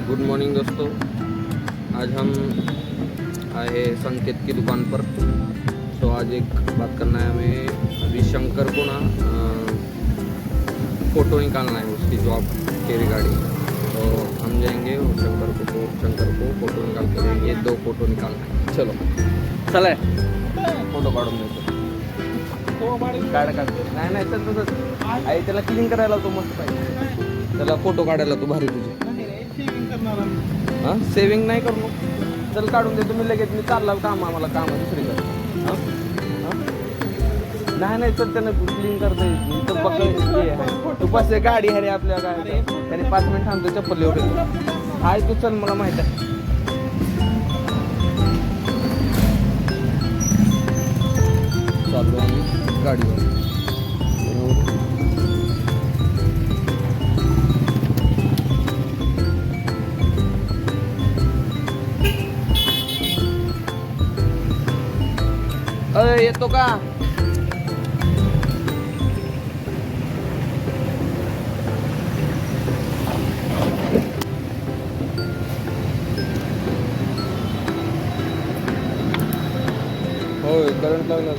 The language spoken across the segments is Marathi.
गुड मॉर्निंग दोस्तों, आज हम आए हैं संकेत की दुकान पर। तो आज एक बात करना है हमें। अभी शंकर को ना फ़ोटो निकालना है उसकी जॉब के रिगार्डिंग। तो हम जाएंगे और शंकर को फ़ोटो निकाल के देंगे। 2 फ़ोटो निकालना है। चलो चला फोटो काढून देतो। काढ नाही तर तसंच आई त्याला क्लीन करायला तो मस्त पाहिजे। त्याला फोटो काढायला तो भारी तुझे। हां सेविंग नाही करू चल काढून दे तुम्ही लगेच। मी चालला काम आम्हाला काम आहे दुसरीकडे। नाही तर त्यानं क्लीन करता येत तर बघ तू बस गाडी आहे रे आपल्या काय त्याने 5 मिनिट थांबतो चप्पल एवढे हाय तू चल मला माहित आहे। चाललो आम्ही गाडीवर। अरे येतो का? होय करंट लागला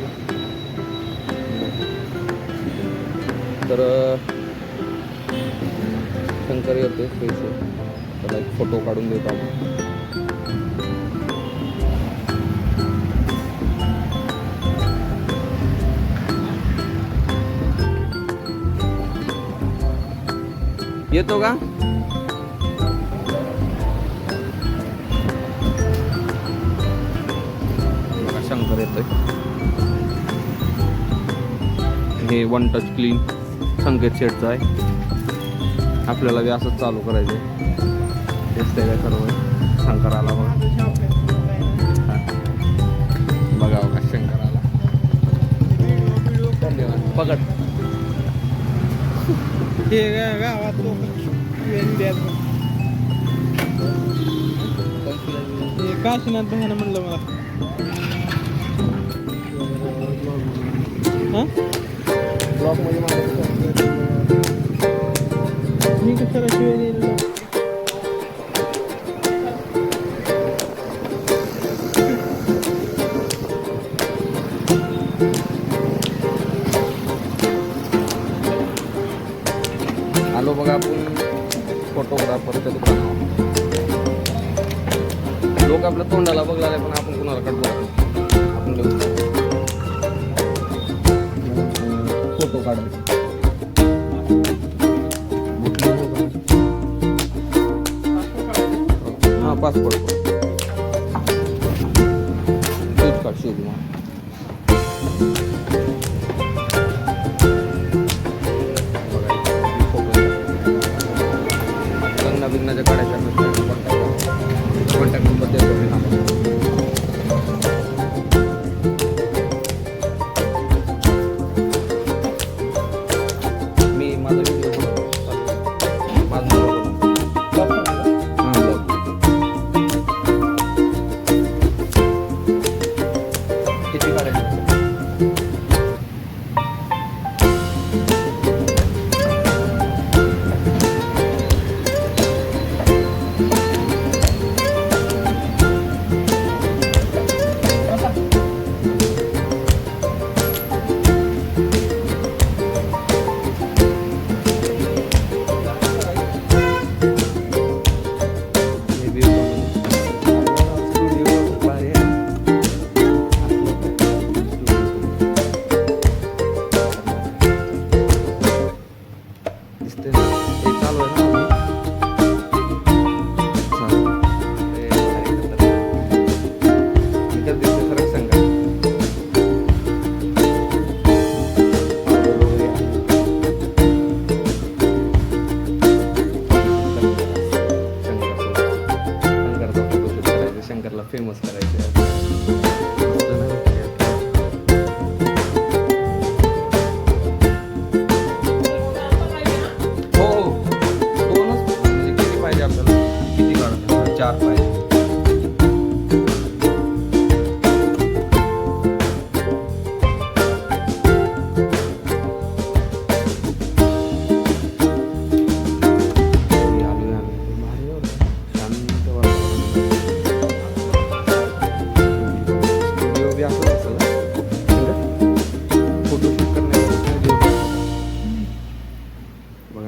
तर शंकर येतोय पैसे त्याला एक फोटो काढून देतो आपण। येतो का? शंकर येतोय। हे 1 टच क्लीन संकेत शेटचं आहे। आपल्याला बी असंच चालू करायचं आहे। तेच ते काय सर्व शंकर आला बघा बघा शंकर आला। धन्यवाद पकड। काशीनाथ भयानं म्हणलं मला ब्लॉक मध्ये मी कशाला शिवाय दिलेलं आलो बघा आपण फोटोग्राफरच्या दुकानावर। लोक आपल्या तोंडाला बघला पण आपण कुणाला काढतो आपण फोटो काढायचे। हा पासपोर्ट शूज काढ शूज लग्नाच्या काढायच्या कॉन्टॅक्ट नंबर देतो मी। मी माझा व्हिडिओ किती काढायचं फेमस करायचे। हो 2च म्हणजे किती पाहिजे आपल्याला? किती काढायचं? 4 पाहिजे।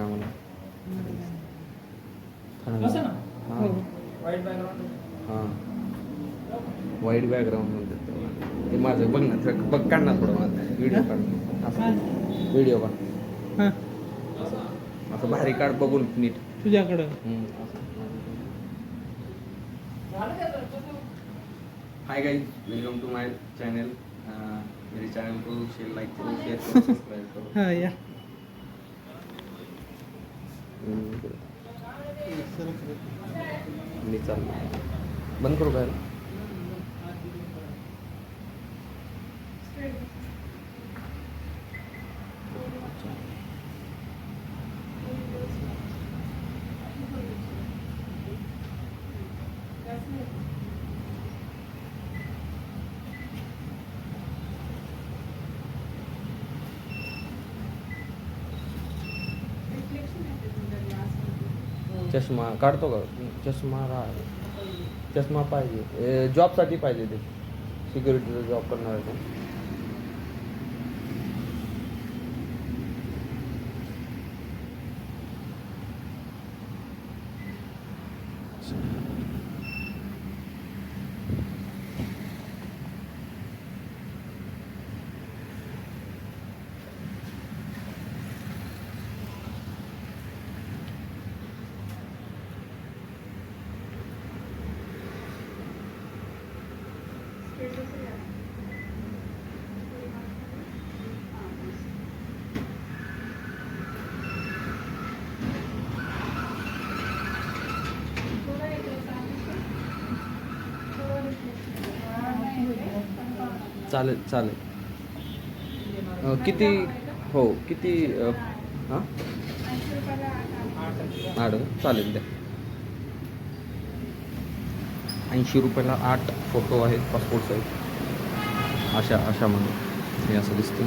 आम्हाला असं ना? हां वाईट बॅकग्राऊंड. हां वाईट बॅकग्राऊंड म्हणतात त्याला. ते माझं बघ ना बघ काढ ना थोडं माझं व्हिडिओ काढ असं व्हिडिओ काढ हां असं भारी काढ बघून नीट तुझ्याकडं hi guys welcome to my channel मेरे चैनल को शेयर लाइक करो शेयर करो सब्सक्राइब करो हां या मी चाललो बंद करू काय चष्मा काढतो का चष्मा चष्मा पाहिजे जॉबसाठी पाहिजे ते सिक्युरिटीचा जॉब करणार आहे तो चालेल चालेल किती हो किती हां चालेल द्या 80 रुपयाला 8 फोटो आहेत पासपोर्ट साईज अशामध्ये हे असं दिसतं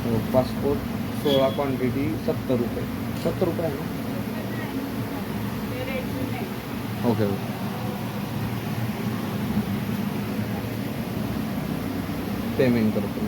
हो पासपोर्ट 16 क्वांटिटी 70 रुपये 70 रुपये आहे ना ओके ओके पेमेंट करतो